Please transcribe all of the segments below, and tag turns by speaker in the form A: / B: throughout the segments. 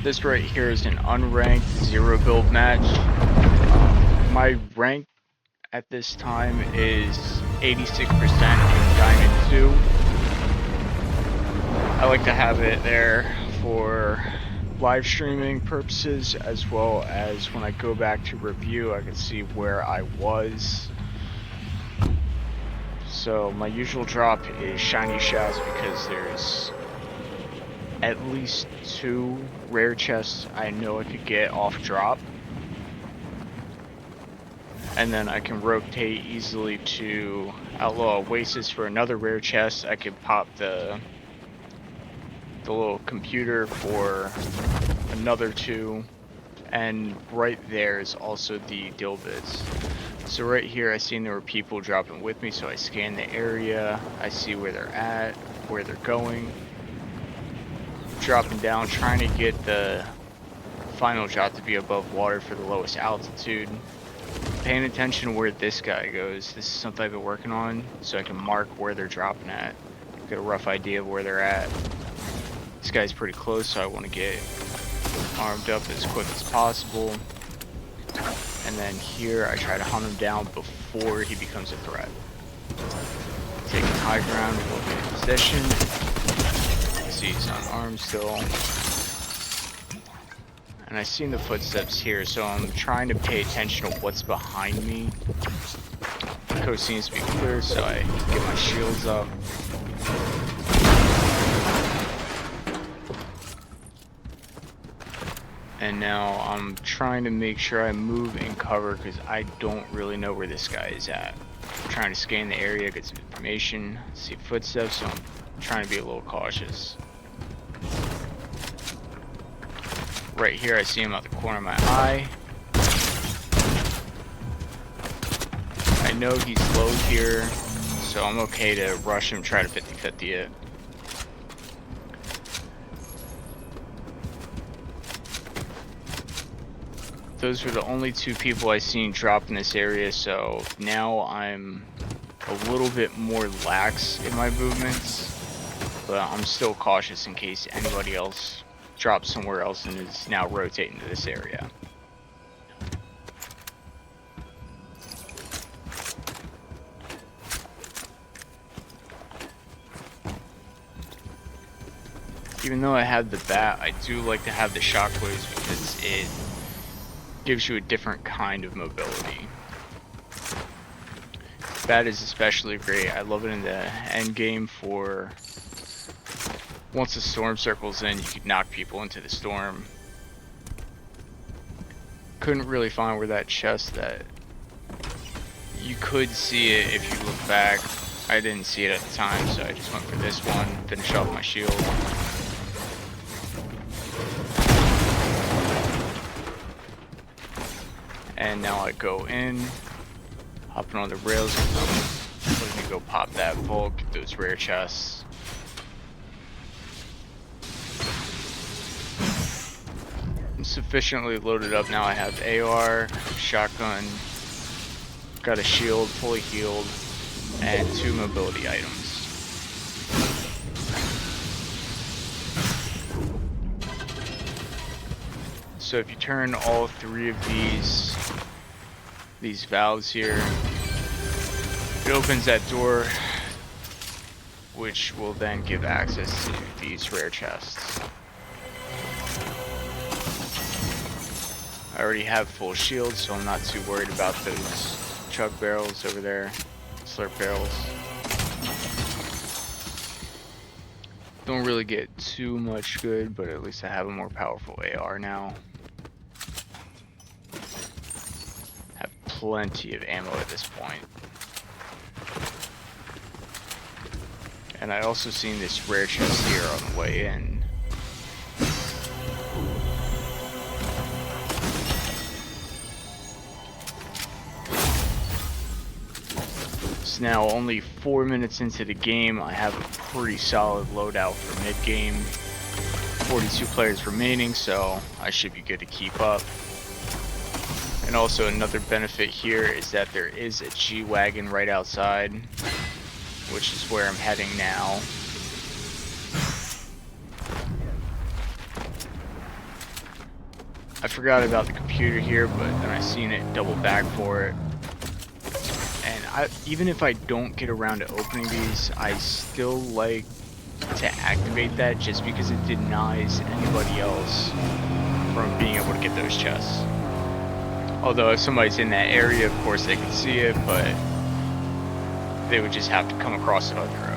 A: This right here is an unranked 0 build match. My rank at this time is 86% in Diamond 2. I like to have it there for live streaming purposes, as well as when I go back to review I can see where I was. So my usual drop is shiny chests because there's at least 2 rare chests I know I could get off drop. And then I can rotate easily to Outlaw Oasis for another rare chest. I could pop the little computer for another 2. And right there is also the deal bits. So right here I seen there were people dropping with me, so I scan the area, I see where they're at, where they're going. Dropping down, trying to get the final drop to be above water for the lowest altitude. Paying attention to where this guy goes. This is something I've been working on, so I can mark where they're dropping at. Get a rough idea of where they're at. This guy's pretty close, so I want to get armed up as quick as possible. And then here I try to hunt him down before he becomes a threat. Taking high ground, looking in position. I see he's unarmed still. And I seen the footsteps here, so I'm trying to pay attention to what's behind me. The coast seems to be clear, so I get my shields up. And now I'm trying to make sure I move in cover because I don't really know where this guy is at. I'm trying to scan the area, get some information, see footsteps, so I'm trying to be a little cautious. Right here I see him out the corner of my eye. I know he's low here, so I'm okay to rush him, try to 50-50 it. Those were the only 2 people I seen drop in this area, so now I'm a little bit more lax in my movements, but I'm still cautious in case anybody else drops somewhere else and is now rotating to this area. Even though I have the bat, I do like to have the shockwaves because it gives you a different kind of mobility. Bat is especially great. I love it in the end game for once the storm circles in, you can knock people into the storm. Couldn't really find where that chest that you could see it if you look back. I didn't see it at the time, so I just went for this one, finish off my shield. And now I go in, hopping on the rails, let me go pop that vault, get those rare chests. I'm sufficiently loaded up now. I have AR, shotgun, got a shield, fully healed, and 2 mobility items. So if you turn all 3 of these valves here, it opens that door, which will then give access to these rare chests. I already have full shield, so I'm not too worried about those chug barrels over there, slurp barrels. Don't really get too much good, but at least I have a more powerful AR now. Have plenty of ammo at this point. And I also seen this rare chest here on the way in. So now only 4 minutes into the game, I have a pretty solid loadout for mid-game. 42 players remaining, so I should be good to keep up. And also another benefit here is that there is a G-Wagon right outside, which is where I'm heading now. I forgot about the computer here, but then I seen it double back for it. And even if I don't get around to opening these, I still like to activate that just because it denies anybody else from being able to get those chests. Although if somebody's in that area, of course they can see it, but they would just have to come across it on their own.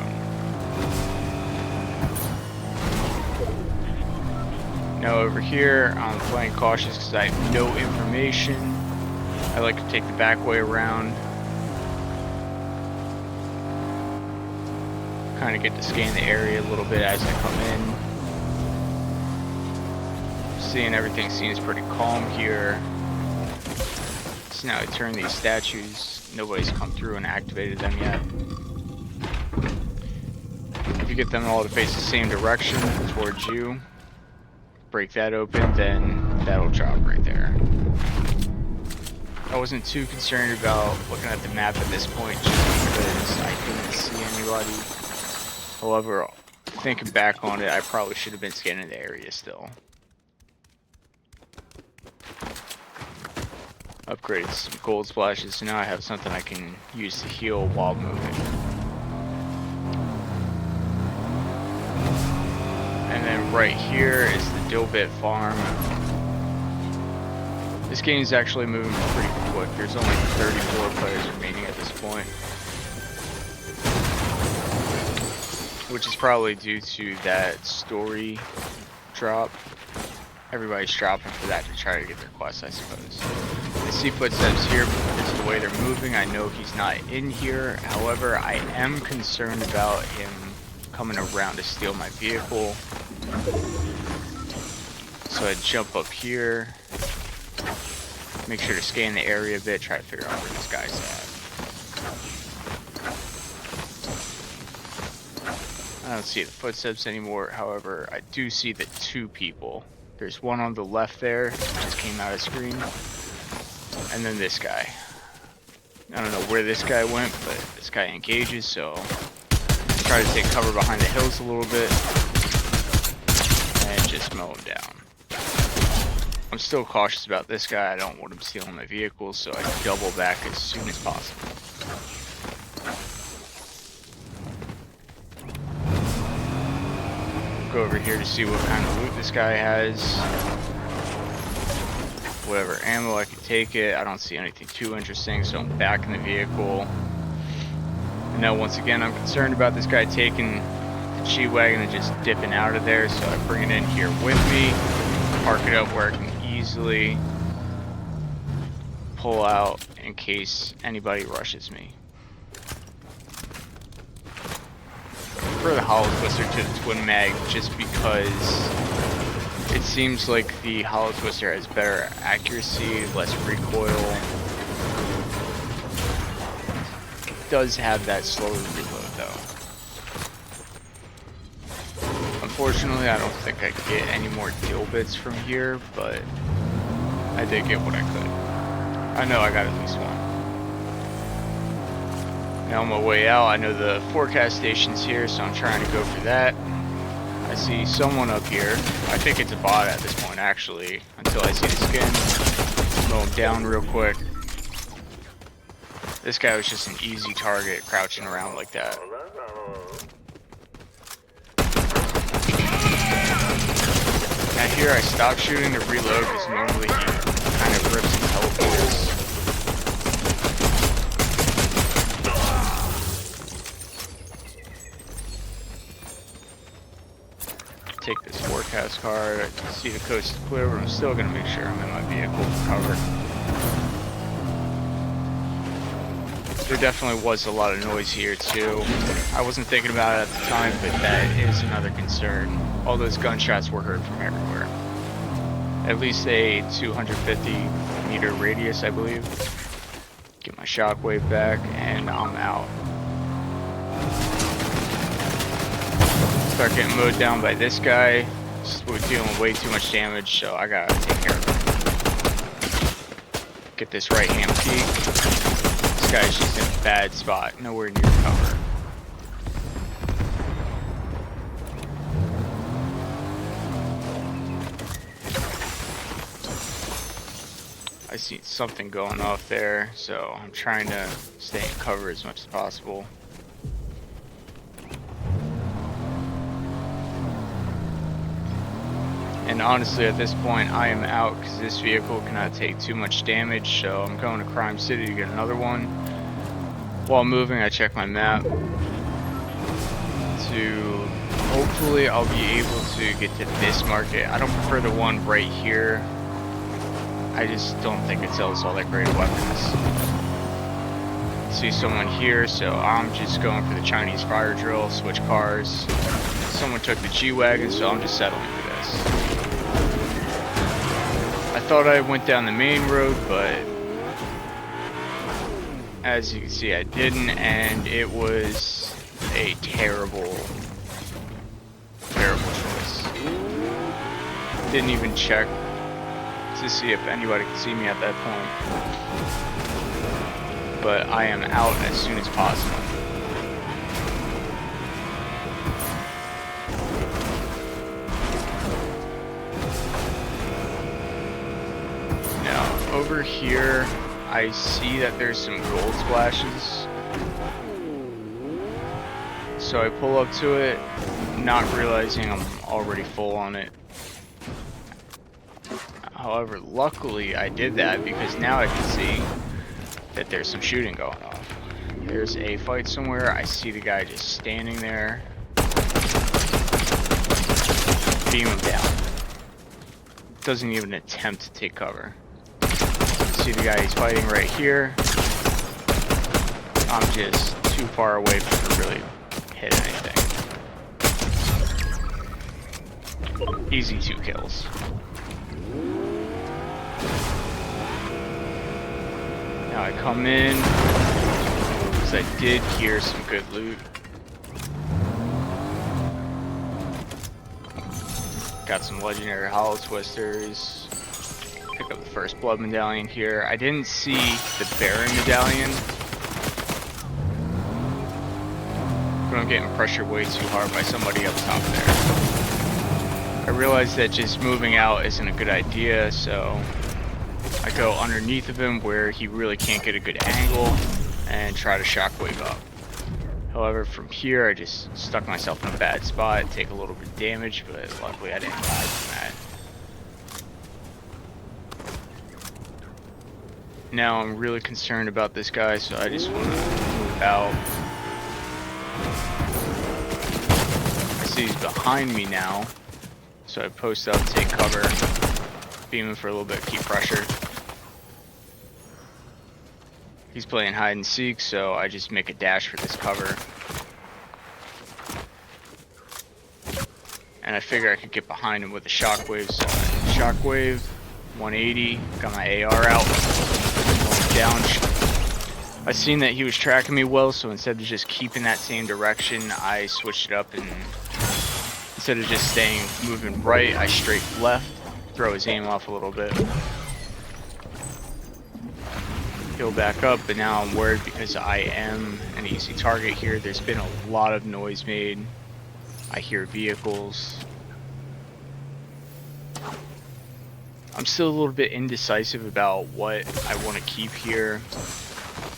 A: Now over here, I'm playing cautious because I have no information. I like to take the back way around. Kind of get to scan the area a little bit as I come in. Seeing everything seems pretty calm here. So now I turn these statues. Nobody's come through and activated them yet. If you get them all to face the same direction towards you, break that open, then that'll drop right there. I wasn't too concerned about looking at the map at this point just because I couldn't see anybody. However, thinking back on it, I probably should have been scanning the area still. Upgraded some gold splashes, so now I have something I can use to heal while moving. And then right here is the Dilbit farm. This game is actually moving pretty quick. There's only 34 players remaining at this point, which is probably due to that story drop. Everybody's dropping for that to try to get their quests, I suppose. I see footsteps here because of the way they're moving. I know he's not in here. However, I am concerned about him coming around to steal my vehicle. So I jump up here, make sure to scan the area a bit, try to figure out where this guy's at. I don't see the footsteps anymore. However, I do see the two people. There's one on the left there, just came out of screen, and then this guy. I don't know where this guy went, but this guy engages, so try to take cover behind the hills a little bit and just mow him down. I'm still cautious about this guy. I don't want him stealing my vehicle, so I double back as soon as possible. Go over here to see what kind of loot this guy has. Whatever ammo I can take it. I don't see anything too interesting, so I'm back in the vehicle. And now once again, I'm concerned about this guy taking the G-Wagon and just dipping out of there, so I bring it in here with me, park it up where I can easily pull out in case anybody rushes me. I prefer the Holo Twister to the Twin Mag just because it seems like the Holo Twister has better accuracy, less recoil. It does have that slower reload though. Unfortunately, I don't think I could get any more deal bits from here, but I did get what I could. I know I got at least one. Now on my way out, I know the forecast station's here, so I'm trying to go for that. I see someone up here. I think it's a bot at this point, actually, until I see the skin. Mow him down real quick. This guy was just an easy target, crouching around like that. Now here I stopped shooting to reload because normally he kind of rips and teleports. Take this forecast card. I can see the coast is clear, but I'm still going to make sure I'm in my vehicle for cover. There definitely was a lot of noise here too. I wasn't thinking about it at the time, but that is another concern. All those gunshots were heard from everywhere. At least a 250 meter radius, I believe. Get my shockwave back, and I'm out. Start getting mowed down by this guy. We're dealing way too much damage, so I gotta take care of him. Get this right hand peek. This guy's just in a bad spot, nowhere near cover. I see something going off there, so I'm trying to stay in cover as much as possible. And honestly, at this point, I am out because this vehicle cannot take too much damage, so I'm going to Crime City to get another one. While moving, I check my map to hopefully I'll be able to get to this market. I don't prefer the one right here. I just don't think it sells all that great weapons. See someone here, so I'm just going for the Chinese fire drill, switch cars. Someone took the G-Wagon, so I'm just settling for this. I thought I went down the main road, but as you can see I didn't, and it was a terrible choice. Didn't even check to see if anybody could see me at that point. But I am out as soon as possible. Now, over here, I see that there's some gold splashes. So I pull up to it, not realizing I'm already full on it. However, luckily I did that because now I can see that there's some shooting going off. There's a fight somewhere. I see the guy just standing there. Beam him down. Doesn't even attempt to take cover. See the guy he's fighting right here. I'm just too far away to really hit anything. Easy 2 kills. Now I come in, because I did hear some good loot. Got some legendary Holo Twisters. Pick up the first blood medallion here. I didn't see the Baron medallion, but I'm getting pressured way too hard by somebody up top there. I realized that just moving out isn't a good idea, so I go underneath of him where he really can't get a good angle and try to shockwave up. However, from here I just stuck myself in a bad spot, take a little bit of damage, but luckily I didn't die from that. Now I'm really concerned about this guy, so I just want to move out. I see he's behind me now, so I post up, take cover, beam him for a little bit, keep pressure. He's playing hide and seek, so I just make a dash for this cover. And I figure I could get behind him with a shockwave, so shockwave, 180, got my AR out, going down. I seen that he was tracking me well, so instead of just keeping that same direction, I switched it up, and instead of just moving right, I strafed left, throw his aim off a little bit. Heal back up, but now I'm worried because I am an easy target here. There's been a lot of noise made. I hear vehicles. I'm still a little bit indecisive about what I want to keep here,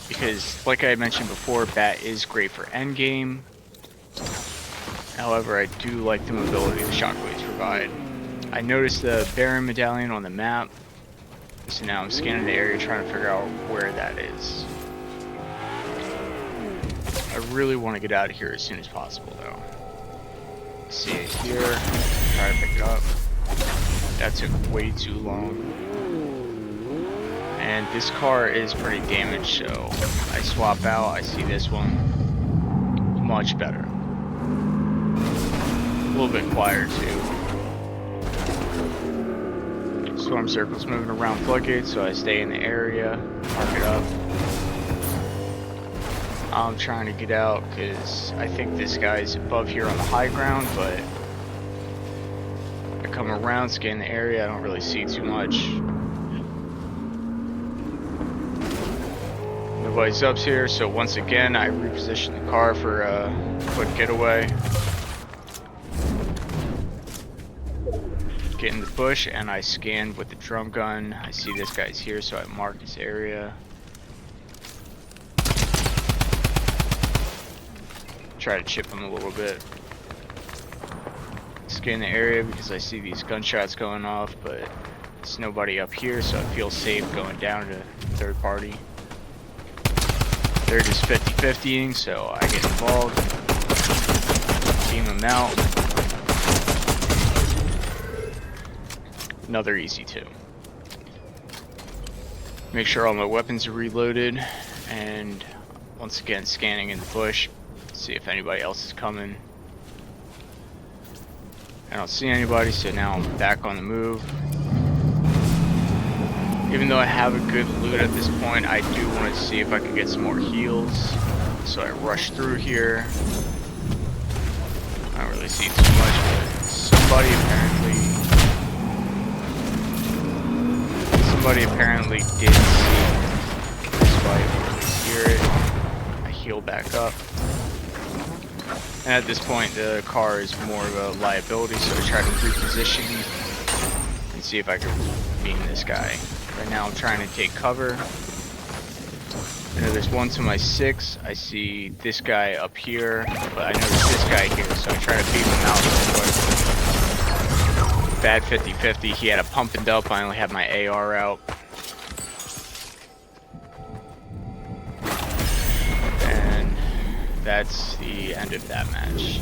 A: because like I mentioned before, Bat is great for endgame. However, I do like the mobility the shockwaves provide. I noticed the Baron medallion on the map, so now I'm scanning the area trying to figure out where that is. I really want to get out of here as soon as possible though. See it here, try to pick it up. That took way too long. And this car is pretty damaged, so I swap out, I see this one. Much better. A little bit quieter too. Storm circle's moving around floodgates, so I stay in the area, mark it up. I'm trying to get out because I think this guy's above here on the high ground, but I come around, scan the area, I don't really see too much. Nobody's up here, so once again I reposition the car for a quick getaway. Get in the bush and I scanned with the drum gun. I see this guy's here, so I mark his area. Try to chip him a little bit. Scan the area because I see these gunshots going off, but there's nobody up here, so I feel safe going down to third party. They're just 50-50ing, so I get involved. Team them out. Another easy 2. Make sure all my weapons are reloaded, and once again scanning in the bush, see if anybody else is coming. I don't see anybody, so now I'm back on the move. Even though I have a good loot at this point, I do want to see if I can get some more heals. So I rush through here. I don't really see too much, but somebody apparently did see this fight. I really hear it. I heal back up. And at this point, the car is more of a liability, so I try to reposition and see if I can beam this guy. Right now I'm trying to take cover. I know there's one to my 6. I see this guy up here, but I know there's this guy here, so I try to beam him out real quick. Bad 50-50. He had a pump and dump. I only had my AR out. And that's the end of that match.